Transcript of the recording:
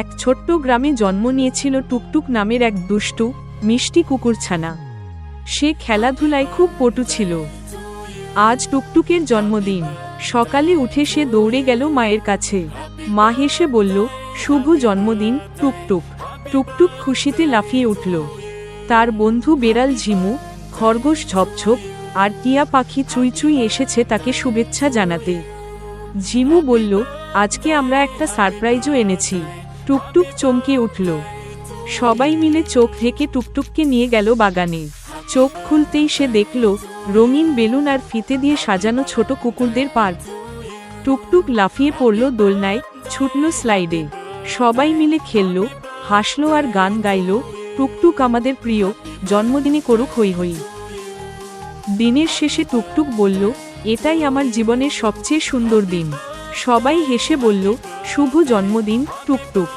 এক ছোট্ট গ্রামে জন্ম নিয়েছিল টুকটুক নামের এক দুষ্টু মিষ্টি কুকুরছানা। সে খেলাধুলায় খুব পটু ছিল। আজ টুকটুকের জন্মদিন। সকালে উঠে সে দৌড়ে গেল মায়ের কাছে। মা হেসে বলল, শুভ জন্মদিন টুকটুক। টুকটুক খুশিতে লাফিয়ে উঠল। তার বন্ধু বেড়াল ঝিমু, খরগোশ ঝপঝপ আর টিয়া পাখি চুই চুই এসেছে তাকে শুভেচ্ছা জানাতে। ঝিমু বলল, আজকে আমরা একটা সারপ্রাইজও এনেছি। টুকটুক চমকে উঠল। সবাই মিলে চোখ ঢেকে টুকটুককে নিয়ে গেল বাগানে। চোখ খুলতেই সে দেখল রঙিন বেলুন আর ফিতে দিয়ে সাজানো ছোট কুকুরদের পার্ক। টুকটুক লাফিয়ে পড়ল দোলনায়, ছুটল স্লাইডে। সবাই মিলে খেলল, হাসল আর গান গাইল, টুকটুক আমাদের প্রিয়, জন্মদিনে করুক হই হই। দিনের শেষে টুকটুক বলল, এটাই আমার জীবনের সবচেয়ে সুন্দর দিন। সবাই হেসে বলল, শুভ জন্মদিন টুকটুক।